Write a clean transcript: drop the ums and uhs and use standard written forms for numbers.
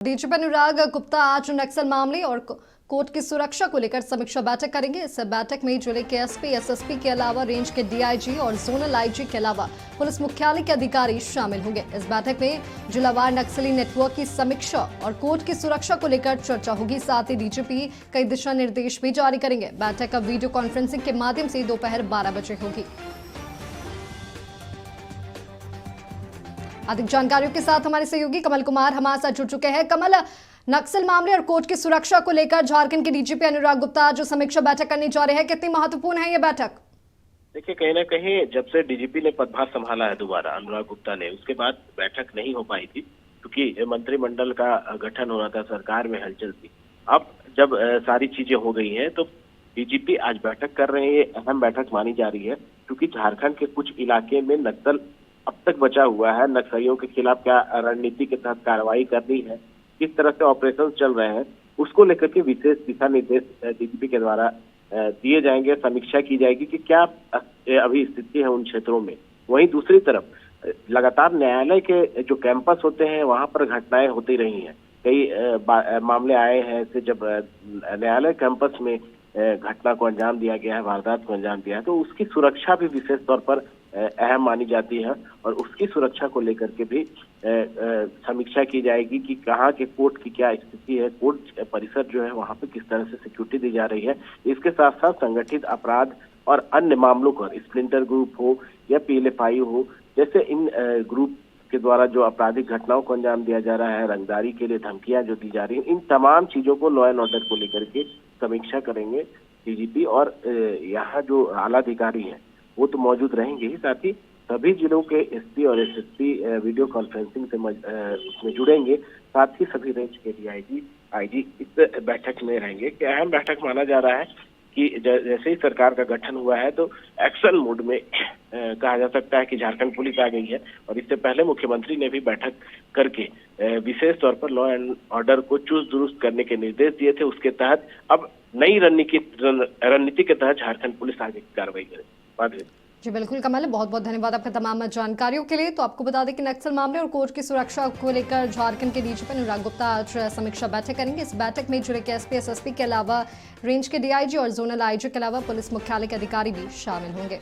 DGP Anurag Gupta आज नक्सल मामले और कोर्ट की सुरक्षा को लेकर समीक्षा बैठक करेंगे। इस बैठक में जिले के एसपी, एसएसपी के अलावा रेंज के डीआईजी और जोनल आईजी के अलावा पुलिस मुख्यालय के अधिकारी शामिल होंगे। इस बैठक में जिलावार नक्सली नेटवर्क की समीक्षा और कोर्ट की सुरक्षा को लेकर चर्चा होगी। साथ ही डीजीपी कई दिशा निर्देश भी जारी करेंगे। बैठक अब वीडियो कॉन्फ्रेंसिंग के माध्यम से दोपहर 12 बजे होगी। अधिक जानकारियों के साथ हमारे सहयोगी कमल कुमार हमारे साथ जुड़ चुके हैं। कमल, नक्सल मामले और कोर्ट की सुरक्षा को लेकर झारखंड के डीजीपी अनुराग गुप्ता जो समीक्षा बैठक करने जा रहे हैं, कितनी महत्वपूर्ण है ये बैठक? देखिए, कहीं ना कहीं जब से डीजीपी ने पदभार संभाला है दोबारा अनुराग गुप्ता ने, उसके बाद बैठक नहीं हो पाई थी क्योंकि मंत्रिमंडल का गठन हो रहा था, सरकार में हलचल थी। अब जब सारी चीजें हो गई हैं तो डीजीपी आज बैठक कर रहे हैं। ये अहम बैठक मानी जा रही है क्योंकि झारखंड के कुछ इलाके में नक्सल अब तक बचा हुआ है। नक्सलियों के खिलाफ क्या रणनीति के तहत कार्रवाई करनी है, किस तरह से ऑपरेशन चल रहे हैं, उसको लेकर के विशेष दिशा निर्देश डीजीपी के द्वारा दिए जाएंगे। समीक्षा की जाएगी कि क्या अभी स्थिति है उन क्षेत्रों में। वहीं दूसरी तरफ लगातार न्यायालय के जो कैंपस होते हैं वहां पर घटनाएं होती रही हैं। कई मामले आए हैं ऐसे जब न्यायालय कैंपस में घटना को अंजाम दिया गया है, वारदात को अंजाम दिया है, तो उसकी सुरक्षा भी विशेष तौर पर अहम मानी जाती है और उसकी सुरक्षा को लेकर के भी समीक्षा की जाएगी कि कहाँ के कोर्ट की क्या स्थिति है, कोर्ट परिसर जो है वहाँ पे किस तरह से सिक्योरिटी दी जा रही है। इसके साथ साथ संगठित अपराध और अन्य मामलों पर स्प्लिंटर ग्रुप हो या पीएलएफआई हो, जैसे इन ग्रुप के द्वारा जो आपराधिक घटनाओं को अंजाम दिया जा रहा है, रंगदारी के लिए धमकियां जो दी जा रही हैं, इन तमाम चीजों को लॉ एंड ऑर्डर को लेकर के समीक्षा करेंगे डीजीपी। और यहाँ जो आला अधिकारी हैं वो तो मौजूद रहेंगे ही, साथ ही सभी जिलों के एसपी और एसएसपी वीडियो कॉन्फ्रेंसिंग से उसमें जुड़ेंगे। साथ ही सभी रेंज के डीआईजी, आईजी इस बैठक में रहेंगे। कि अहम बैठक माना जा रहा है कि जैसे ही सरकार का गठन हुआ है तो एक्शन मोड में कहा जा सकता है कि झारखंड पुलिस आ गई है। और इससे पहले मुख्यमंत्री ने भी बैठक करके विशेष तौर पर लॉ एंड ऑर्डर को चुस्त दुरुस्त करने के निर्देश दिए थे। उसके तहत अब नई रणनीति के तहत झारखंड पुलिस आगे की कार्रवाई करे। जी बिल्कुल कमल, बहुत बहुत धन्यवाद आपका तमाम जानकारियों के लिए। तो आपको बता दें कि नक्सल मामले और कोर्ट की सुरक्षा को लेकर झारखंड के डीजीपी अनुराग गुप्ता आज समीक्षा बैठक करेंगे। इस बैठक में जिले के एसपी, एसएसपी के अलावा रेंज के डीआईजी और जोनल आईजी के अलावा पुलिस मुख्यालय के अधिकारी भी शामिल होंगे।